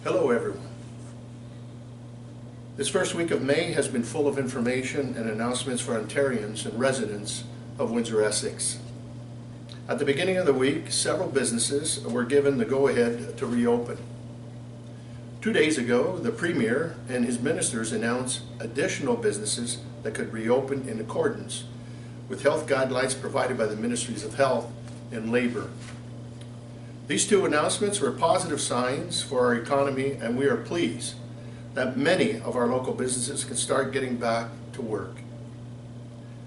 Hello everyone. This first week of May has been full of information and announcements for Ontarians and residents of Windsor, Essex. At the beginning of the week, several businesses were given the go-ahead to reopen. 2 days ago, the Premier and his ministers announced additional businesses that could reopen in accordance with health guidelines provided by the Ministries of Health and Labor. These two announcements were positive signs for our economy, and we are pleased that many of our local businesses can start getting back to work.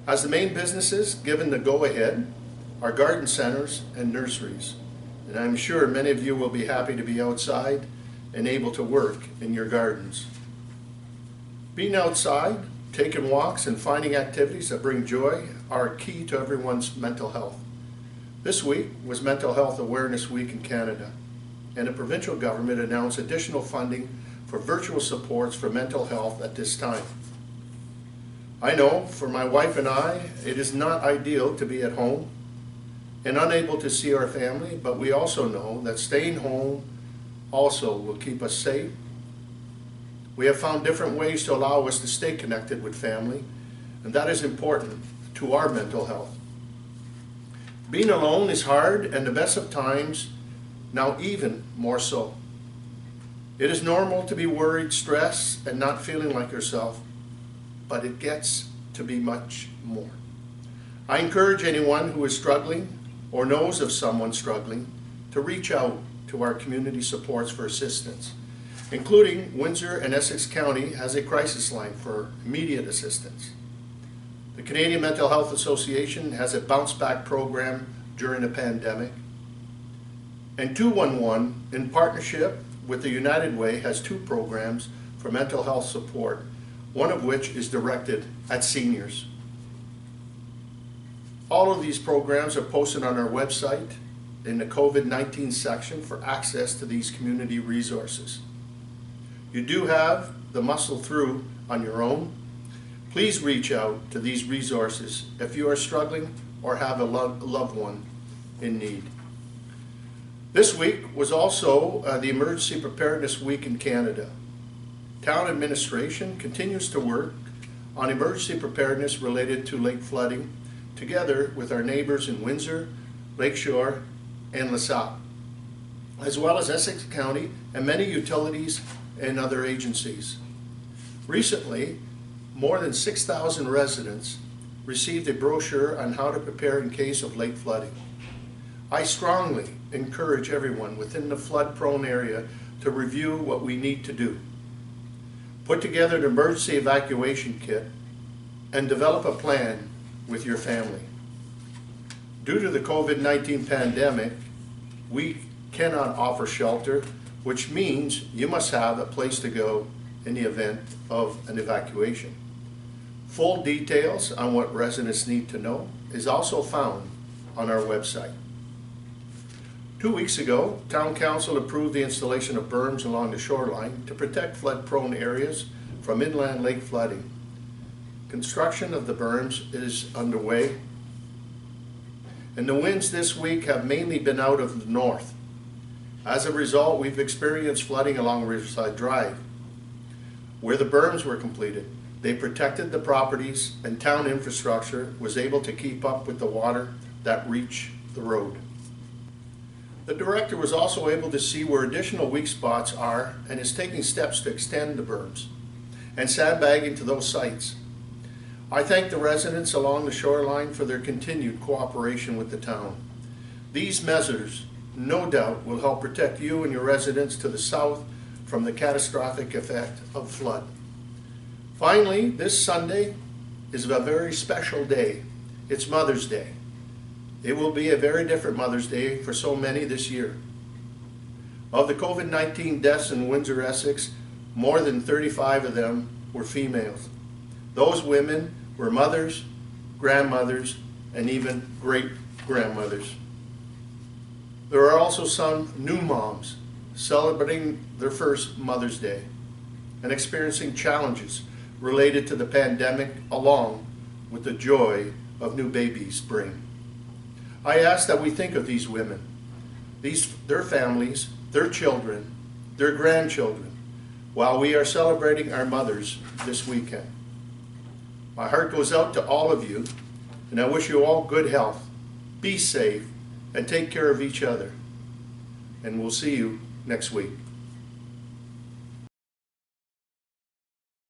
As the main businesses given the go-ahead are garden centers and nurseries, and I'm sure many of you will be happy to be outside and able to work in your gardens. Being outside, taking walks, and finding activities that bring joy are key to everyone's mental health. This week was Mental Health Awareness Week in Canada, and the provincial government announced additional funding for virtual supports for mental health at this time. I know for my wife and I, it is not ideal to be at home and unable to see our family, but we also know that staying home also will keep us safe. We have found different ways to allow us to stay connected with family, and that is important to our mental health. Being alone is hard, and the best of times, now even more so. It is normal to be worried, stressed, and not feeling like yourself, but it gets to be much more. I encourage anyone who is struggling or knows of someone struggling to reach out to our community supports for assistance, including Windsor and Essex County has a crisis line for immediate assistance. The Canadian Mental Health Association has a bounce back program during the pandemic. And 211, in partnership with the United Way, has 2 programs for mental health support, one of which is directed at seniors. All of these programs are posted on our website in the COVID-19 section for access to these community resources. You do have the muscle through on your own. Please reach out to these resources if you are struggling or have a loved one in need. This week was also the Emergency Preparedness Week in Canada. Town administration continues to work on emergency preparedness related to lake flooding, together with our neighbors in Windsor, Lakeshore, and LaSalle, as well as Essex County and many utilities and other agencies. Recently, more than 6,000 residents received a brochure on how to prepare in case of lake flooding. I strongly encourage everyone within the flood-prone area to review what we need to do. Put together an emergency evacuation kit and develop a plan with your family. Due to the COVID-19 pandemic, we cannot offer shelter, which means you must have a place to go in the event of an evacuation. Full details on what residents need to know is also found on our website. 2 weeks ago, Town Council approved the installation of berms along the shoreline to protect flood-prone areas from inland lake flooding. Construction of the berms is underway, and the winds this week have mainly been out of the north. As a result, we've experienced flooding along Riverside Drive. Where the berms were completed, they protected the properties, and town infrastructure was able to keep up with the water that reached the road. The director was also able to see where additional weak spots are and is taking steps to extend the berms and sandbagging to those sites. I thank the residents along the shoreline for their continued cooperation with the town. These measures, no doubt, will help protect you and your residents to the south from the catastrophic effect of flood. Finally, this Sunday is a very special day. It's Mother's Day. It will be a very different Mother's Day for so many this year. Of the COVID-19 deaths in Windsor, Essex, more than 35 of them were females. Those women were mothers, grandmothers, and even great-grandmothers. There are also some new moms celebrating their first Mother's Day and experiencing challenges related to the pandemic, along with the joy of new babies bring. I ask that we think of these women, their families, their children, their grandchildren, while we are celebrating our mothers this weekend. My heart goes out to all of you, and I wish you all good health. Be safe and take care of each other. And we'll see you next week.